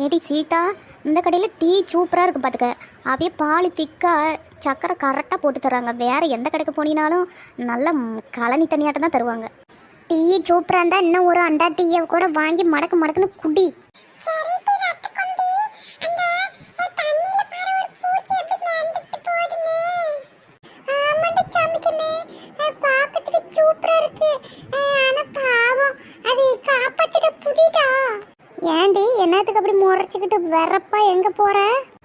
ஏடி சீதா, இந்த கடையில் டீ சூப்பராக இருக்குது பார்த்துக்க. அப்படியே பால் திக்காக சக்கரை கரெக்டாக போட்டு தர்றாங்க. வேறு எந்த கடைக்கு போனீங்கனாலும் நல்ல கழனி தண்ணியாட்டம் தான் தருவாங்க. டீ சூப்பராக இருந்தால் இன்னும் ஒரு அண்டா டீயை கூட வாங்கி மடக்கு மடக்குன்னு குடி. ஏண்டி என்னத்துக்கு அப்படி முறைச்சிக்கிட்டு வரப்பா எங்க போற?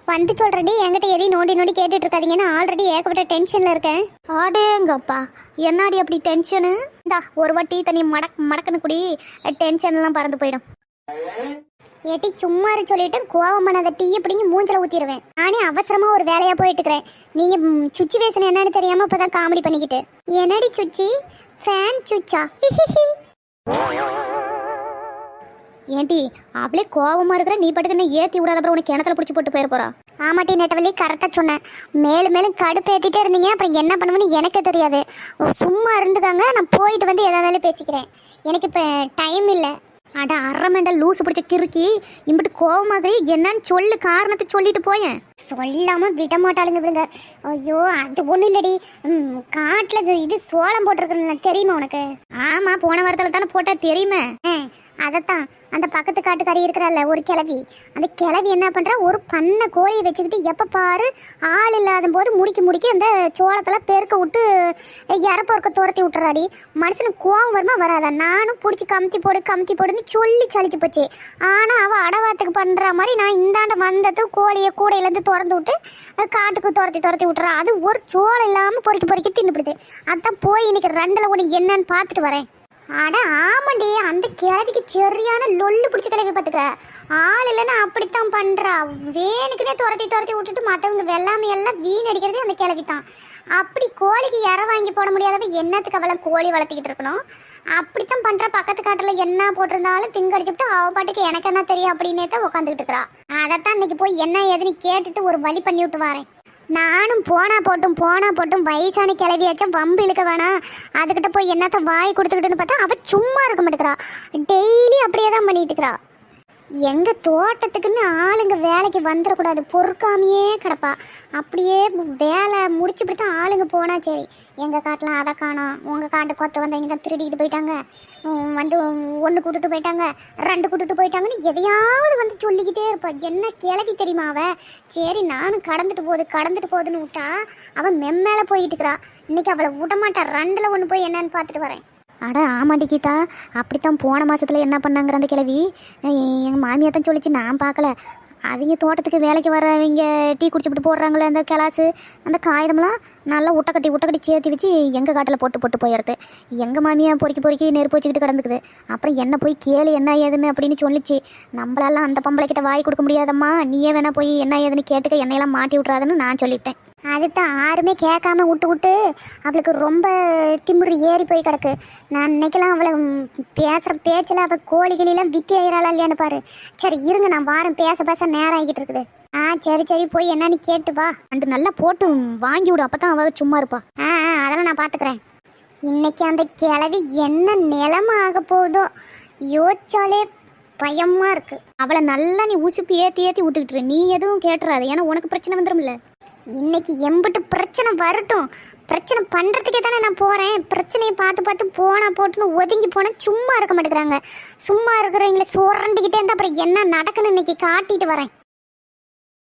வந்து சொல்றேன்டி, என்கிட்ட எதையும் நோண்டி நோண்டி கேட்டுட்டு இருக்காதீங்கன்னு ஆல்ரெடி ஏகப்பட்ட டென்ஷன்ல இருக்கேன். ஆடேங்கப்பா, என்னாடி அப்படி டென்ஷனு? இந்தா ஒரு வாட்டி தண்ணி மடக்குன்னு குடி, டென்ஷன்லாம் பறந்து போயிடும். ஏட்டி சும்மா சொல்லிட்டு கோவம் பண்ணாத டீயை பிடிங்கி மூஞ்சில ஊத்திடுவேன். நானே அவசரமா ஒரு வேலையா போயிட்டு இருக்கிறேன். நீங்க சுச்சுவேஷன் என்னன்னு தெரியாம இப்பதான் காமெடி பண்ணிக்கிட்டு. என்னடி சுச்சி? ஃபேன் சுச்சா? ஏன்டி அவளே கோவமா இருக்கிற, நீ பட்டுக்கு ஏற்றி விடாத அப்புறம் உனக்கு கிணத்துல பிடிச்சி போட்டு போயிட போறா. ஆமாட்டி நெட்டவள்ளி, கரெக்டாக சொன்னேன். மேலும் மேலும் கடுப்பு ஏற்றிட்டே இருந்தீங்க, அப்புறம் என்ன பண்ணுவேன்னு எனக்கு தெரியாது. சும்மா இருந்துக்காங்க, நான் போயிட்டு வந்து எதாவது பேசிக்கிறேன். எனக்கு இப்போ டைம் இல்லை. அட அரை மெண்டல் லூசு பிடிச்ச கிறுக்கி, இம்பிட்டு கோவமாகவே என்னன்னு சொல்லு, காரணத்தை சொல்லிட்டு போயேன். சொல்லாமல் விட மாட்டாளுங்க விடுங்க. ஐயோ அது ஒன்றும் இல்லடி, காட்டில் இது சோளம் போட்டிருக்குன்னு தெரியுமா உனக்கு? ஆமாம், போன வாரத்தில் தானே போட்டால் தெரியுமே. அதைத்தான் அந்த பக்கத்து காட்டுக்காரி இருக்கிறாள்ல ஒரு கிளவி, அந்த கிளவி என்ன பண்ணுறா, ஒரு பண்ணை கோழியை வச்சுக்கிட்டு எப்போ பாரு ஆள் இல்லாத போது முடிக்க அந்த சோளத்தெல்லாம் பெருக்க விட்டு இறப்பொருக்க துரத்தி விட்டுறாடி. மனுஷனுக்கு கோவம் வருமா வராதா? நானும் பிடிச்சி கமுத்தி போடுன்னு சொல்லி சலிச்சு போச்சு. ஆனால் அவள் அடவாத்துக்கு பண்ணுற மாதிரி நான் இந்தாண்ட வந்தது கோழியை கூடையிலேருந்து திறந்து விட்டு காட்டுக்கு துரத்தி விட்டுறா. அது ஒரு சோளம் இல்லாமல் பொறுக்கி தின்னுபிடுது. அதான் போய் இன்னைக்கு ரெண்டில் ஒன்று என்னன்னு பார்த்துட்டு வரேன். அட ஆமாண்டி, அந்த கிழவிக்கு சரியான லொல்லு பிடிச்ச கிழவி பார்த்துக்க. ஆள் இல்லைன்னா அப்படித்தான் பண்ணுறா. வேணுக்குனே துரத்தி விட்டுட்டு மற்றவங்க வெள்ளாமை எல்லாம் வீணடிக்கிறதே அந்த கிழவி தான். அப்படி கோழிக்கு இற வாங்கி போட முடியாதவ என்னத்துக்கு அவளை கோழி வளர்த்திக்கிட்டு இருக்கணும்? அப்படித்தான் பண்ணுற. பக்கத்து காட்டில் என்ன போட்டிருந்தாலும் திங்கடிச்சுட்டு அவ பாட்டுக்கு எனக்கு என்ன தெரியும் அப்படின்னே தான் உட்காந்துக்கிட்டு இருக்கிறா. அதைத்தான் இன்னைக்கு போய் என்ன ஏதுன்னு கேட்டுட்டு ஒரு வழி பண்ணி விட்டு வரேன். நானும் போனா போட்டும் வயசான கிளவியாச்சும் வம்பு இழுக்க வேணாம், அதுக்கிட்ட போய் என்னத்த வாய் கொடுத்துக்கிட்டுன்னு பார்த்தா அவள் சும்மா இருக்க மாட்டேங்கிறா. டெய்லி அப்படியே தான் பண்ணிட்டு இருக்கிறா. எங்கள் தோட்டத்துக்குன்னு ஆளுங்க வேலைக்கு வந்துடக்கூடாது, பொறுக்காமையே கிடப்பா. அப்படியே வேலை முடிச்சுப்படி தான் ஆளுங்க போனால் சரி. எங்கள் காட்டில் அதை காணோம், உங்கள் காட்டு கொத்த வந்தவங்க தான் திருடிக்கிட்டு போயிட்டாங்க, வந்து 1 கூட்டுட்டு போயிட்டாங்க, 2 கூட்டுட்டு போயிட்டாங்கன்னு எதையாவது வந்து சொல்லிக்கிட்டே இருப்பா. என்ன கிளவி தெரியுமா அவ? சரி நானும் கடந்துட்டு போகுதுன்னு விட்டா அவன் மெம்மேலே போயிட்டு இருக்கிறா. இன்னைக்கு அவளை விடமாட்டா. 2ல் 1 போய் என்னன்னு பார்த்துட்டு வரேன். அட ஆமாண்டி கீதா, அப்படித்தான் போன மாதத்தில் என்ன பண்ணாங்கிற அந்த கிழவி எங்கள் மாமியார் தான் சொல்லிச்சு, நான் பார்க்கல. அவங்க தோட்டத்துக்கு வேலைக்கு வரவங்க டீ குடிச்சுப்பிட்டு போடுறாங்களே அந்த கிளாஸு, அந்த காகிதம்லாம் நல்லா உட்டக்கட்டி சேர்த்து வச்சு எங்கள் காட்டில் போட்டு போயிடுது. எங்கள் மாமியார் பொறுக்கி நெருப்பு வச்சுக்கிட்டு கிடந்துக்குது. அப்புறம் என்ன போய் கேளு என்ன ஏதுன்னு அப்படின்னு சொல்லிச்சு. நம்மளாலாம் அந்த பொம்பளைக்கிட்ட வாய் கொடுக்க முடியாதம்மா, நீயே வேணா போய் என்ன ஏதுன்னு கேட்டுக்க, என்னையெல்லாம் மாட்டி விட்றாதுன்னு நான் சொல்லிட்டேன். அதுதான் யாருமே கேட்காம விட்டு அவளுக்கு ரொம்ப திமிரு ஏறி போய் கிடக்கு. நான் இன்னைக்கெல்லாம் அவளை பேசுகிற பேச்சில் அவள் கோழிகளெல்லாம் வித்தி ஆயிராளா இல்லையான்னு பாரு. சரி இருங்க, நான் வாரம் பேச நேரம் ஆகிக்கிட்டு இருக்குது. சரி போய் என்னன்னு கேட்டு வா. அண்டு நல்லா போட்டு வாங்கி விடு, அப்போ தான் அவள் சும்மா இருப்பா. அதெல்லாம் நான் பார்த்துக்கிறேன். இன்னைக்கு அந்த கிழவி என்ன நிலமை ஆக போகுதோ யோசிச்சாலே பயமாக இருக்குது. அவளை நல்லா நீ உசுப்பி ஏற்றி விட்டுக்கிட்டு நீ எதுவும் கேட்டுறாது, ஏன்னா உனக்கு பிரச்சனை வந்துடும்ல. இன்னைக்கு எம்பிட்டு பிரச்சனை வரட்டும், பிரச்சனை பண்ணுறதுக்கே தானே நான் போகிறேன். பிரச்சனையை பார்த்து போட்டுன்னு ஒதுங்கி போனால் சும்மா இருக்க மாட்டேங்கிறாங்க. சும்மா இருக்கிறவங்கள சுரண்டிக்கிட்டே இருந்தால் அப்புறம் என்ன நடக்குன்னு இன்னைக்கு காட்டிட்டு வரேன்.